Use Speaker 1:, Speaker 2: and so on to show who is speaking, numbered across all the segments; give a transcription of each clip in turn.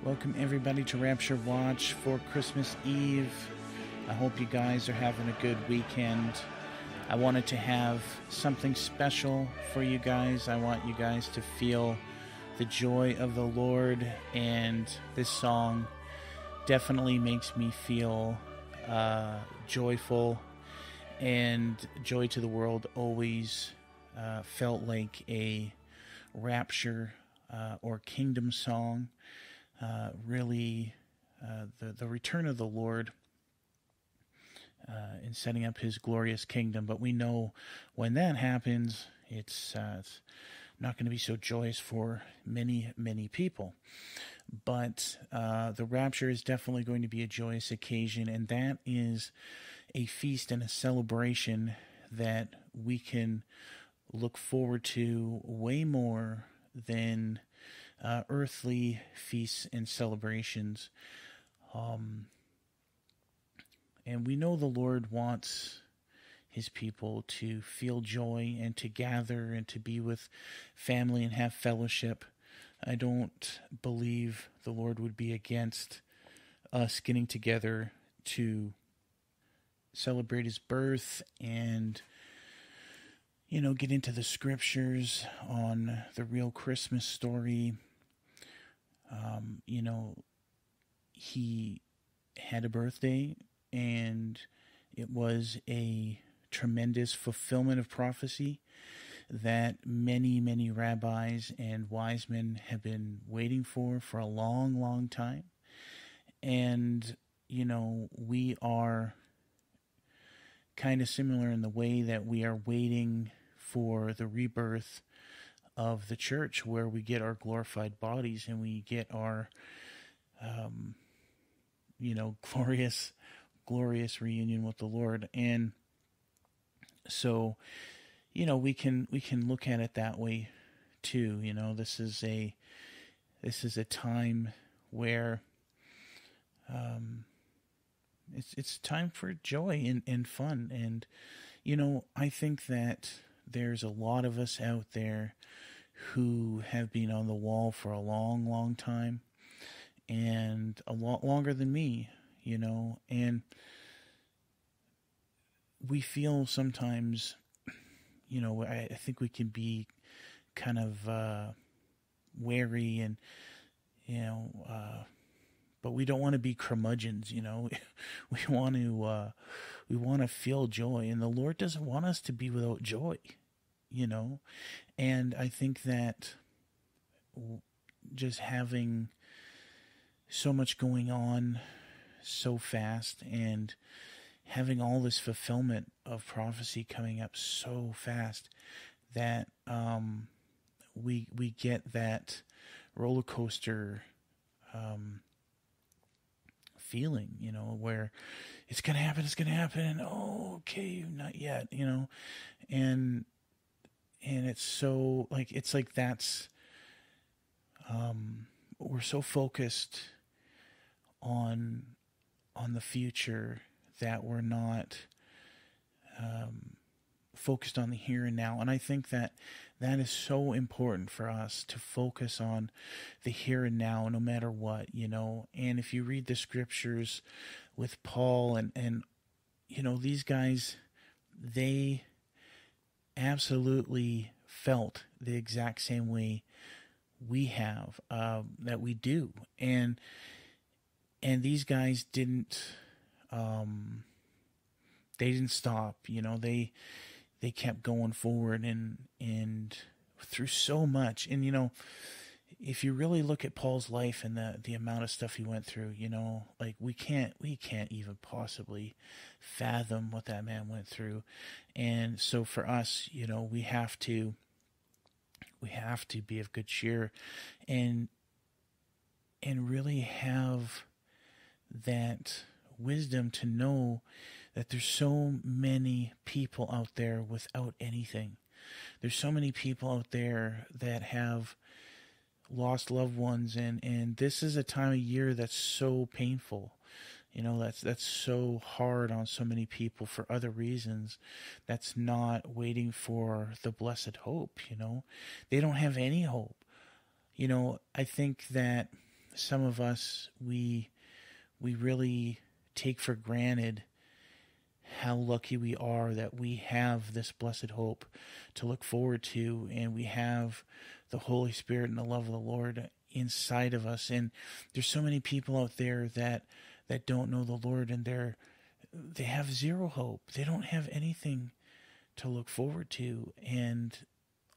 Speaker 1: Welcome everybody to Rapture Watch for Christmas Eve. I hope you guys are having a good weekend. I wanted to have something special for you guys. I want you guys to feel the joy of the Lord, and this song definitely makes me feel joyful, and Joy to the World always felt like a rapture or kingdom song. Really, the return of the Lord in setting up His glorious kingdom. But we know when that happens, it's not going to be so joyous for many, many people. But the rapture is definitely going to be a joyous occasion, and that is a feast and a celebration that we can look forward to way more than earthly feasts and celebrations. And we know the Lord wants His people to feel joy and to gather and to be with family and have fellowship. I don't believe the Lord would be against us getting together to celebrate His birth and, you know, get into the scriptures on the real Christmas story. You know, He had a birthday, and it was a tremendous fulfillment of prophecy that many, many rabbis and wise men have been waiting for a long, long time. And, you know, we are kind of similar in the way that we are waiting for the rebirth of the church, where we get our glorified bodies and we get our, glorious reunion with the Lord. And so, you know, we can look at it that way too. You know, this is a time where, it's time for joy and fun. And, you know, I think that there's a lot of us out there who have been on the wall for a long, long time, and a lot longer than me, you know, and we feel sometimes, you know, I think we can be kind of wary and, you know, but we don't want to be curmudgeons, you know. We want to feel joy, and the Lord doesn't want us to be without joy, you know. And I think that just having so much going on so fast, and having all this fulfillment of prophecy coming up so fast, that we get that roller coaster feeling, you know, where it's gonna happen, and oh, okay, not yet, you know. And it's so it's like that's we're so focused on the future that we're not focused on the here and now. And I think that is so important for us, to focus on the here and now, no matter what, you know. And if you read the scriptures with Paul and you know, these guys, they absolutely felt the exact same way we have, that we do. And these guys didn't stop, you know. They kept going forward and through so much. And, you know, if you really look at Paul's life and the amount of stuff he went through, you know, like we can't even possibly fathom what that man went through. And so for us, you know, we have to be of good cheer and really have that wisdom to know that there's so many people out there without anything. There's so many people out there that have lost loved ones, and this is a time of year that's so painful. That's so hard on so many people for other reasons. That's not waiting for the blessed hope. They don't have any hope. I think that some of us, we really take for granted how lucky we are that we have this blessed hope to look forward to, and we have the Holy Spirit and the love of the Lord inside of us. And there's so many people out there that don't know the Lord, and they have zero hope. They don't have anything to look forward to, and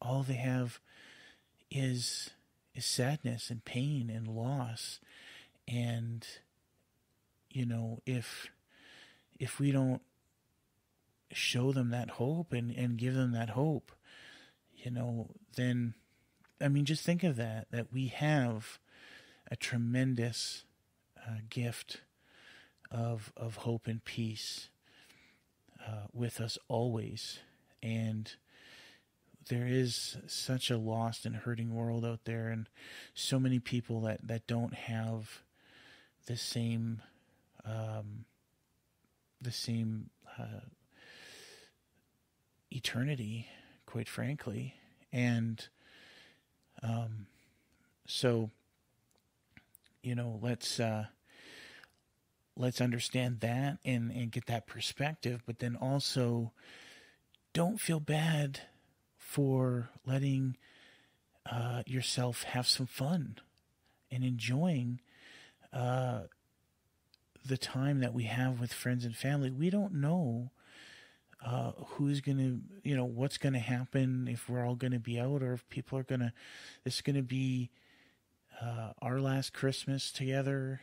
Speaker 1: all they have is sadness and pain and loss. And if we don't show them that hope and give them that hope, then, just think of that we have a tremendous gift of hope and peace with us always. And there is such a lost and hurting world out there, and so many people that don't have the same eternity, quite frankly. And so let's understand that and get that perspective, but then also don't feel bad for letting yourself have some fun and enjoying the time that we have with friends and family. We don't know who's going to, what's going to happen, if we're all going to be out, or if people are going to, this is going to be our last Christmas together,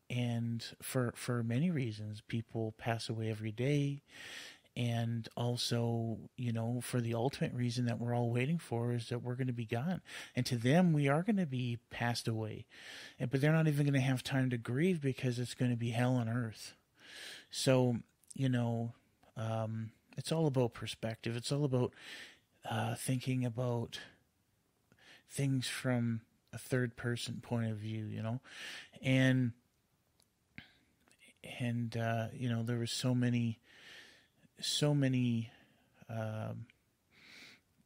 Speaker 1: and for many reasons, people pass away every day. And also, for the ultimate reason that we're all waiting for is that we're going to be gone. And to them, we are going to be passed away. But they're not even going to have time to grieve, because it's going to be hell on earth. So, it's all about perspective. It's all about thinking about things from a third person point of view, And there were so many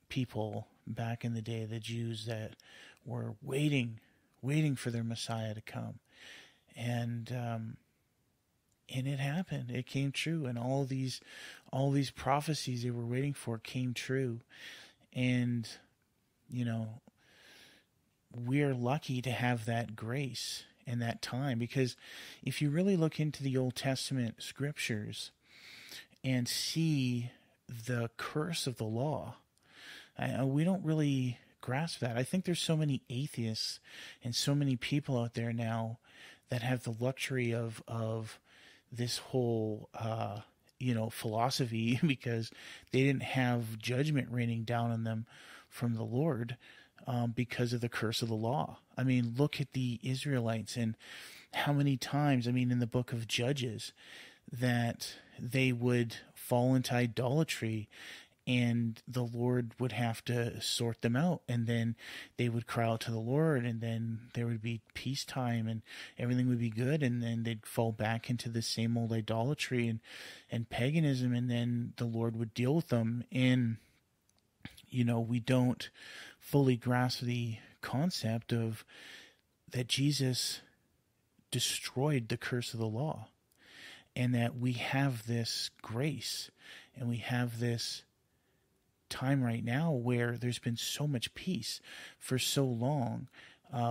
Speaker 1: people back in the day, the Jews, that were waiting for their Messiah to come, and it happened. It came true, and all these prophecies they were waiting for came true. And we're lucky to have that grace and that time, because if you really look into the Old Testament scriptures and see the curse of the law, we don't really grasp that. I think there's so many atheists and so many people out there now that have the luxury of this whole philosophy, because they didn't have judgment raining down on them from the Lord because of the curse of the law. Look at the Israelites, and how many times, in the book of Judges, that they would fall into idolatry, and the Lord would have to sort them out, and then they would cry out to the Lord, and then there would be peacetime, and everything would be good, and then they'd fall back into the same old idolatry and paganism, and then the Lord would deal with them. And we don't fully grasp the concept of that Jesus destroyed the curse of the law, and that we have this grace, and we have this time right now where there's been so much peace for so long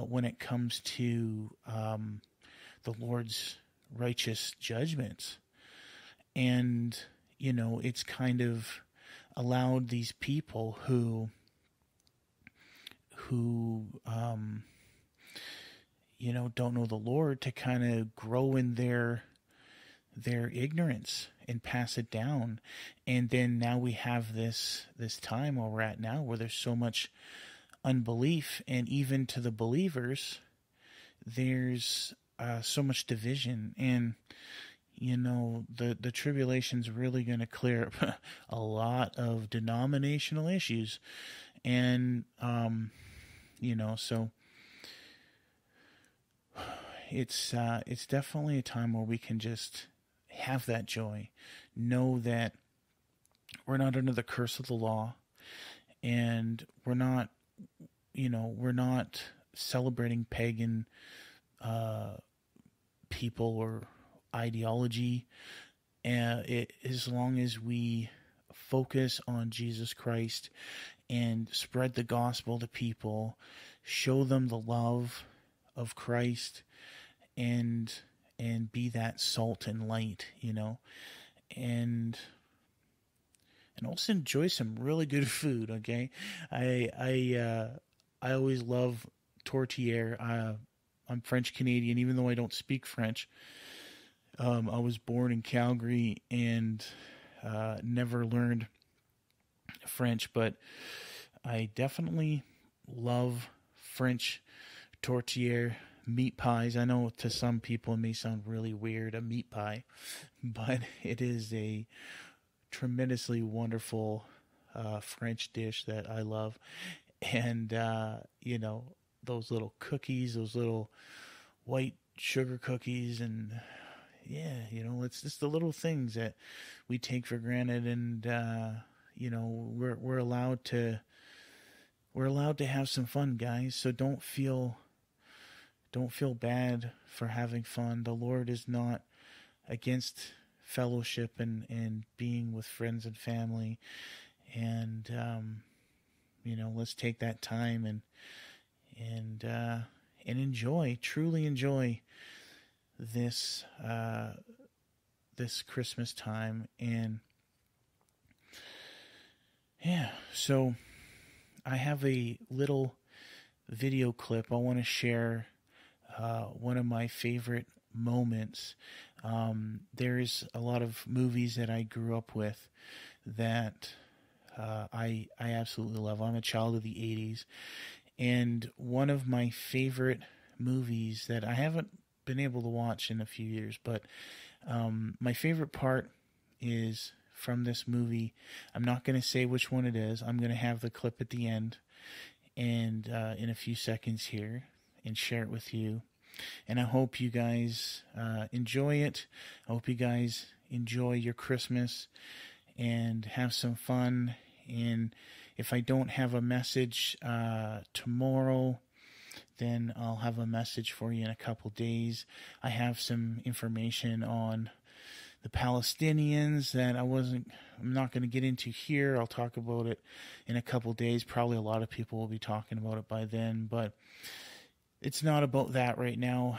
Speaker 1: when it comes to the Lord's righteous judgments. And, it's kind of allowed these people who don't know the Lord to kind of grow in their ignorance and pass it down. And then now we have this time where we're at now, where there's so much unbelief, and even to the believers, there's so much division. And the tribulation's really going to clear up a lot of denominational issues. And So it's definitely a time where we can just have that joy, know that we're not under the curse of the law, and we're not celebrating pagan people or ideology, as long as we focus on Jesus Christ and spread the gospel to people, show them the love of Christ, and be that salt and light, and also enjoy some really good food. Okay, I always love tortillere. I'm French Canadian, even though I don't speak French. I was born in Calgary and never learned French, but I definitely love French tortillere meat pies. I know to some people it may sound really weird, a meat pie, but it is a tremendously wonderful French dish that I love. And, those little cookies, those little white sugar cookies, and it's just the little things that we take for granted. And, we're allowed to have some fun, guys. So don't feel bad for having fun. The Lord is not against fellowship and being with friends and family. And, let's take that time and truly enjoy this Christmas time. And so I have a little video clip I want to share. One of my favorite moments. There's a lot of movies that I grew up with that I absolutely love. I'm a child of the 80s. And one of my favorite movies that I haven't been able to watch in a few years, but my favorite part is from this movie. I'm not going to say which one it is. I'm going to have the clip at the end and in a few seconds here and share it with you. And I hope you guys enjoy it. I hope you guys enjoy your Christmas and have some fun. And if I don't have a message tomorrow, then I'll have a message for you in a couple days. I have some information on the Palestinians that I'm not going to get into here. I'll talk about it in a couple days. Probably a lot of people will be talking about it by then, but it's not about that right now.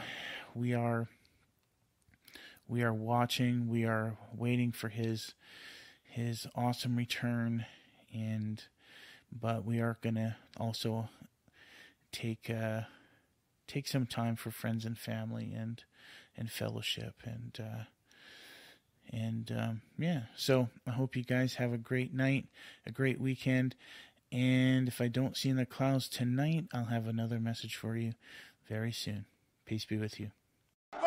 Speaker 1: We are watching. We are waiting for his awesome return, but we are gonna also take some time for friends and family and fellowship So I hope you guys have a great night, a great weekend. And if I don't see you in the clouds tonight, I'll have another message for you very soon. Peace be with you.
Speaker 2: We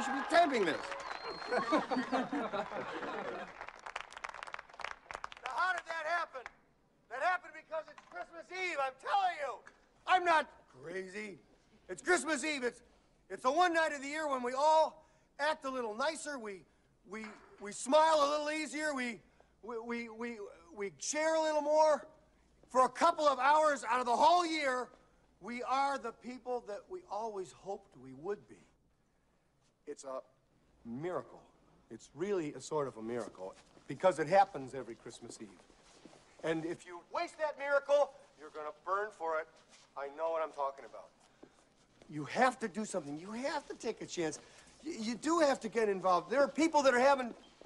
Speaker 2: should be taping this.
Speaker 3: Now, how did that happen? That happened because it's Christmas Eve, I'm telling you. I'm not crazy. It's Christmas Eve. It's the one night of the year when we all act a little nicer. We smile a little easier. We share a little more. For a couple of hours out of the whole year, we are the people that we always hoped we would be. It's a miracle. It's really a sort of a miracle because it happens every Christmas Eve. And if you waste that miracle, you're going to burn for it. I know what I'm talking about. You have to do something. You have to take a chance. You do have to get involved. There are people that are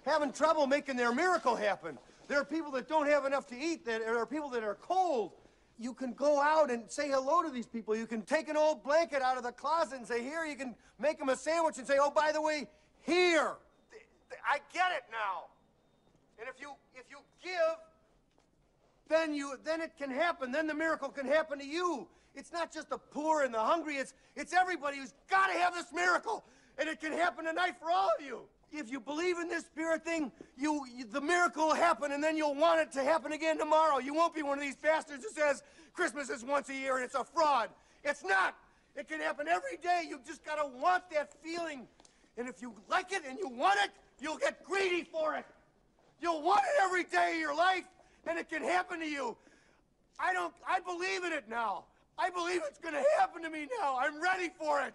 Speaker 3: having trouble making their miracle happen. There are people that don't have enough to eat. There are people that are cold. You can go out and say hello to these people. You can take an old blanket out of the closet and say, here. You can make them a sandwich and say, oh, by the way, here. I get it now. And if you give, then it can happen. Then the miracle can happen to you. It's not just the poor and the hungry. It's everybody who's got to have this miracle. And it can happen tonight for all of you. if you believe in this spirit thing, the miracle will happen, and then you'll want it to happen again tomorrow. You won't be one of these bastards who says Christmas is once a year and it's a fraud. It's not. It can happen every day. You just gotta want that feeling. And if you like it and you want it, you'll get greedy for it. You'll want it every day of your life, and it can happen to you. I believe in it now. I believe it's gonna happen to me now. I'm ready for it.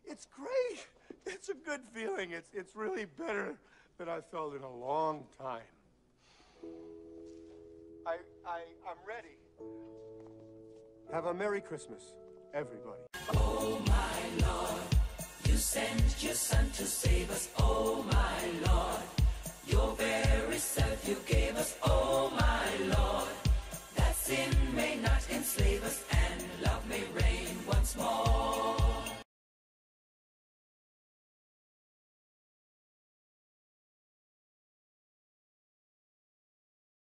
Speaker 3: It's great. It's a good feeling. It's really better than I've felt in a long time. I'm ready. Have a Merry Christmas, everybody.
Speaker 2: Oh, my Lord, you sent your Son to save us. Oh, my